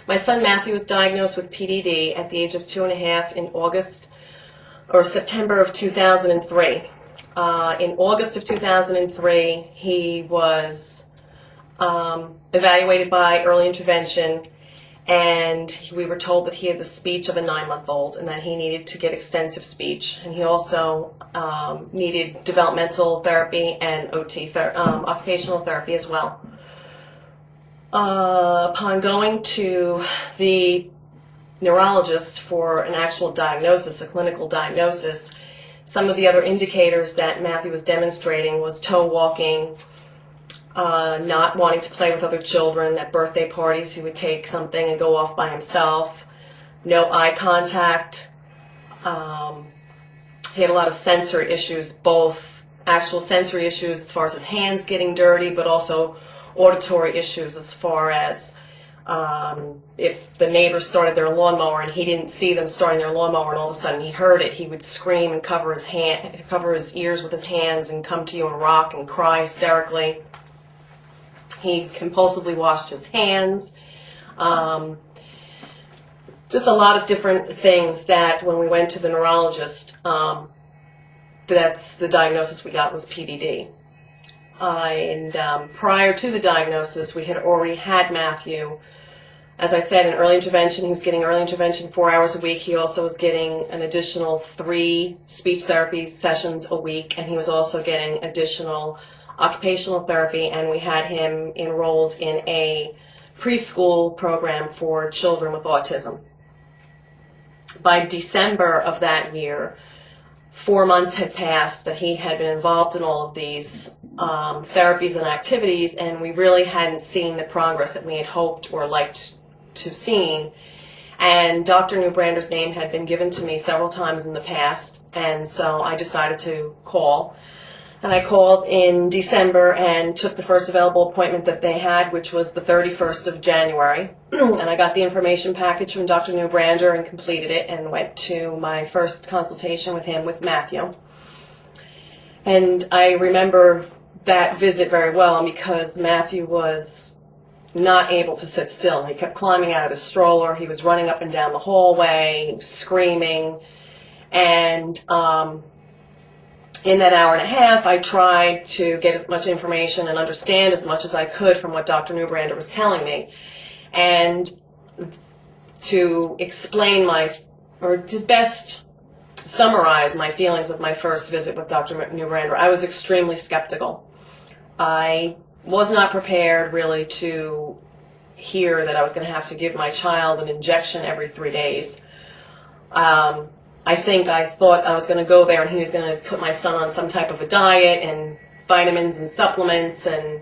My son Matthew was diagnosed with PDD at the age of 2.5 in August or September of 2003. In August of 2003, he was evaluated by early intervention, and we were told that he had the speech of a 9-month-old and that he needed to get extensive speech. And he also needed developmental therapy and occupational therapy as well. Upon going to the neurologist for an actual diagnosis, a clinical diagnosis, some of the other indicators that Matthew was demonstrating was toe walking, not wanting to play with other children. At birthday parties, he would take something and go off by himself, no eye contact. He had a lot of sensory issues, both actual sensory issues as far as his hands getting dirty, but also auditory issues as far as if the neighbors started their lawnmower and he didn't see them starting their lawnmower and all of a sudden he heard it, he would scream and cover his ears with his hands and come to you and rock and cry hysterically. He compulsively washed his hands. Just a lot of different things that when we went to the neurologist, that's the diagnosis we got was PDD. Prior to the diagnosis, we had already had Matthew, as I said, in early intervention. He was getting early intervention 4 hours a week. He also was getting an additional 3 speech therapy sessions a week, and he was also getting additional occupational therapy, and we had him enrolled in a preschool program for children with autism. By December of that year, 4 months had passed that he had been involved in all of these therapies and activities, and we really hadn't seen the progress that we had hoped or liked to have seen. And Dr. Neubrander's name had been given to me several times in the past, and so I decided to call. And I called in December and took the first available appointment that they had, which was the 31st of January. And I got the information package from Dr. Neubrander and completed it and went to my first consultation with him with Matthew. And I remember that visit very well because Matthew was not able to sit still. He kept climbing out of his stroller. He was running up and down the hallway, he was screaming. And in that hour and a half, I tried to get as much information and understand as much as I could from what Dr. Neubrander was telling me. And to explain to best summarize my feelings of my first visit with Dr. Neubrander, I was extremely skeptical. I was not prepared really to hear that I was going to have to give my child an injection every 3 days. I thought I was going to go there and he was going to put my son on some type of a diet and vitamins and supplements, and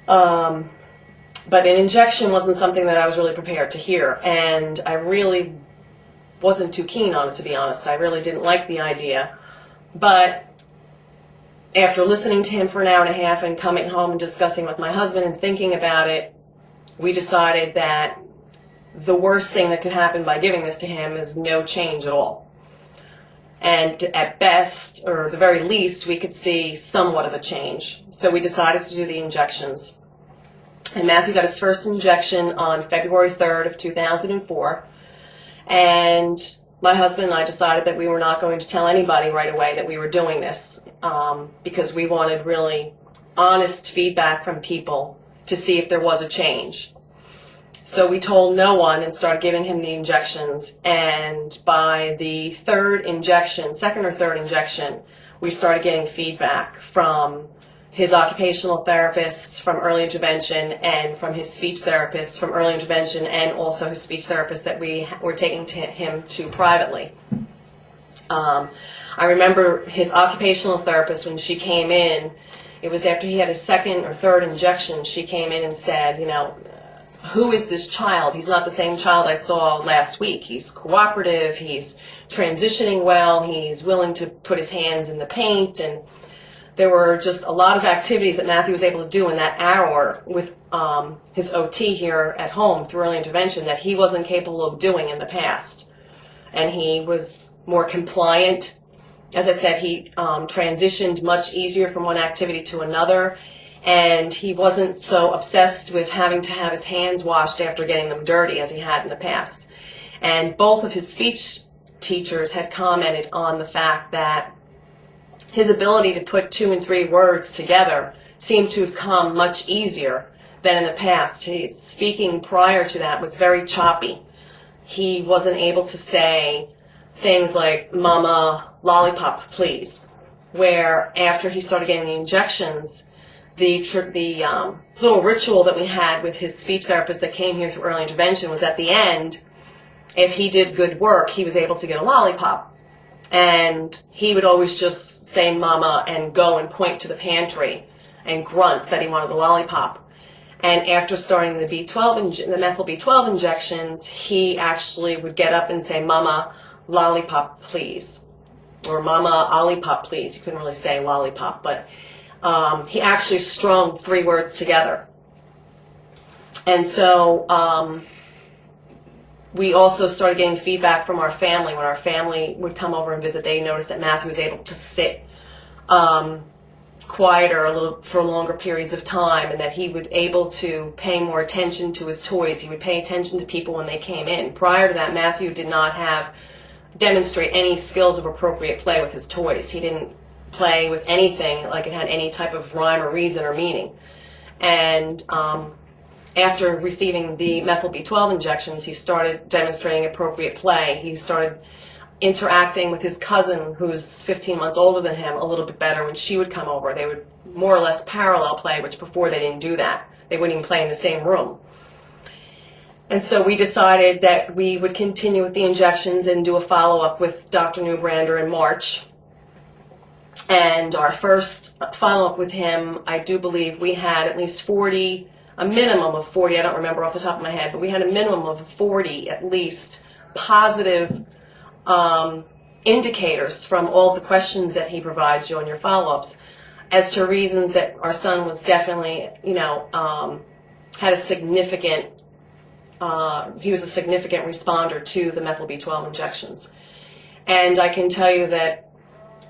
but an injection wasn't something that I was really prepared to hear, and I really wasn't too keen on it, to be honest. I really didn't like the idea. But after listening to him for an hour and a half and coming home and discussing with my husband and thinking about it, we decided that the worst thing that could happen by giving this to him is no change at all. And at best, or the very least, we could see somewhat of a change. So we decided to do the injections. And Matthew got his first injection on February 3rd of 2004. And my husband and I decided that we were not going to tell anybody right away that we were doing this, because we wanted really honest feedback from people to see if there was a change. So we told no one and started giving him the injections, and by the second or third injection, we started getting feedback from his occupational therapists from early intervention and from his speech therapists from early intervention, and also his speech therapist that we were taking him to privately. I remember his occupational therapist, when she came in, it was after he had his second or third injection, she came in and said, who is this child? He's not the same child I saw last week. He's cooperative, he's transitioning well, he's willing to put his hands in the paint, and there were just a lot of activities that Matthew was able to do in that hour with his OT here at home through early intervention that he wasn't capable of doing in the past. And he was more compliant. As I said, he transitioned much easier from one activity to another, and he wasn't so obsessed with having to have his hands washed after getting them dirty as he had in the past. And both of his speech teachers had commented on the fact that his ability to put 2 and 3 words together seemed to have come much easier than in the past. His speaking prior to that was very choppy. He wasn't able to say things like, "Mama, lollipop, please," where after he started getting the injections, the little ritual that we had with his speech therapist that came here through early intervention was at the end, if he did good work, he was able to get a lollipop. And he would always just say "Mama" and go and point to the pantry and grunt that he wanted a lollipop. And after starting the methyl B12 injections, he actually would get up and say, "Mama, lollipop, please," or "Mama, lollipop, please." He couldn't really say lollipop, but he actually strung 3 words together. And so we also started getting feedback from our family. When our family would come over and visit, they noticed that Matthew was able to sit quieter for longer periods of time, and that he would able to pay more attention to his toys. He would pay attention to people when they came in. Prior to that, Matthew did not demonstrate any skills of appropriate play with his toys. He didn't play with anything like it had any type of rhyme or reason or meaning. And after receiving the methyl B12 injections, he started demonstrating appropriate play. He started interacting with his cousin, who's 15 months older than him, a little bit better when she would come over. They would more or less parallel play, which before they didn't do that. They wouldn't even play in the same room. And so we decided that we would continue with the injections and do a follow-up with Dr. Newbrander in March. And our first follow-up with him, I do believe we had at least 40, a minimum of 40, I don't remember off the top of my head, but we had a minimum of 40 at least positive indicators from all the questions that he provides you on your follow-ups as to reasons that our son was definitely, had a significant, he was a significant responder to the methyl B12 injections. And I can tell you that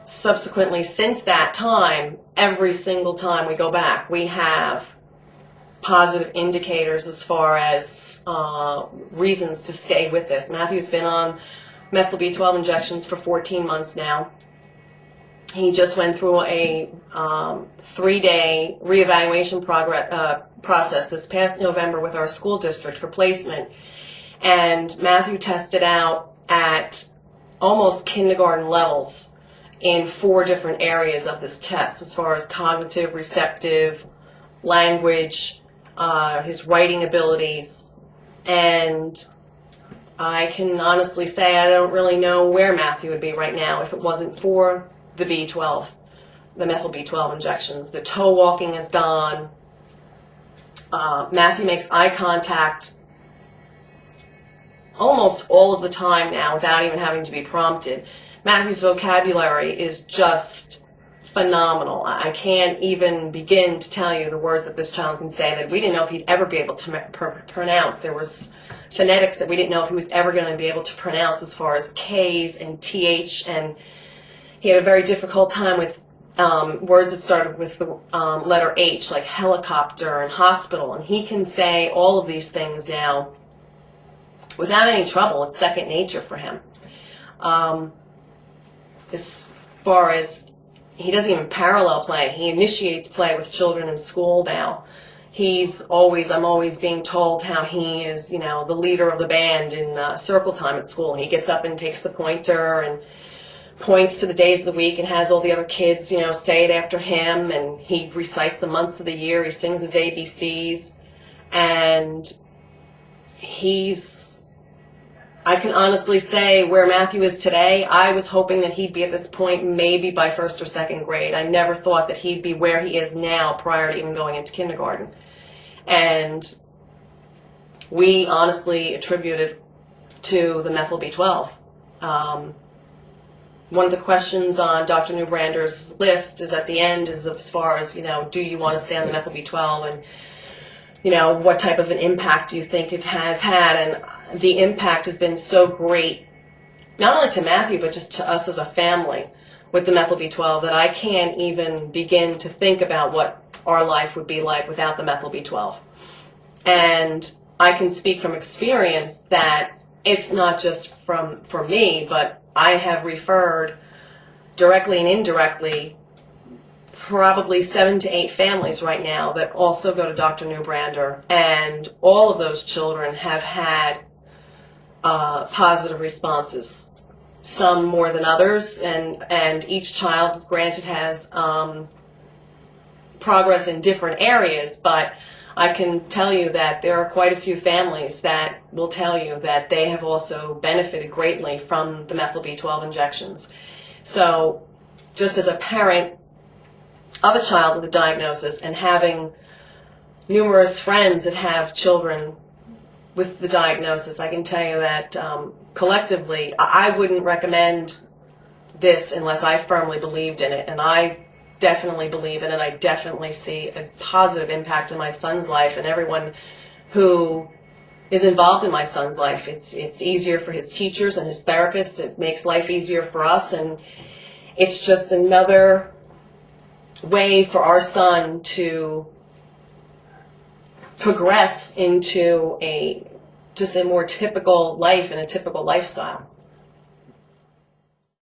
subsequently, since that time, every single time we go back, we have positive indicators as far as reasons to stay with this. Matthew's been on methyl B12 injections for 14 months now. He just went through a 3-day reevaluation process this past November with our school district for placement. And Matthew tested out at almost kindergarten levels in 4 different areas of this test, as far as cognitive, receptive, language, his writing abilities. And I can honestly say I don't really know where Matthew would be right now if it wasn't for the B12, the methyl B12 injections. The toe walking is gone. Matthew makes eye contact almost all of the time now without even having to be prompted. Matthew's vocabulary is just phenomenal. I can't even begin to tell you the words that this child can say that we didn't know if he'd ever be able to pronounce. There was phonetics that we didn't know if he was ever going to be able to pronounce, as far as K's and TH, and he had a very difficult time with words that started with the letter H, like helicopter and hospital, and he can say all of these things now without any trouble. It's second nature for him. As far as he doesn't even parallel play. He initiates play with children in school now. I'm always being told how he is, the leader of the band in circle time at school. He gets up and takes the pointer and points to the days of the week and has all the other kids, say it after him. And he recites the months of the year. He sings his ABCs. And I can honestly say where Matthew is today, I was hoping that he'd be at this point maybe by 1st or 2nd grade. I never thought that he'd be where he is now prior to even going into kindergarten. And we honestly attribute it to the methyl B12. One of the questions on Dr. Newbrander's list is at the end is as far as, do you want to stay on the methyl B12, and what type of an impact do you think it has had? And the impact has been so great, not only to Matthew, but just to us as a family with the methyl B12, that I can't even begin to think about what our life would be like without the methyl B12. And I can speak from experience that it's not just for me, but I have referred directly and indirectly probably 7 to 8 families right now that also go to Dr. Newbrander, and all of those children have had positive responses, some more than others, and each child, granted, has progress in different areas, but I can tell you that there are quite a few families that will tell you that they have also benefited greatly from the methyl B12 injections. So just as a parent of a child with a diagnosis and having numerous friends that have children with the diagnosis, I can tell you that collectively I wouldn't recommend this unless I firmly believed in it, and I definitely believe in it. I definitely see a positive impact in my son's life and everyone who is involved in my son's life. It's easier for his teachers and his therapists. It makes life easier for us, and it's just another way for our son to progress into just a more typical life and a typical lifestyle.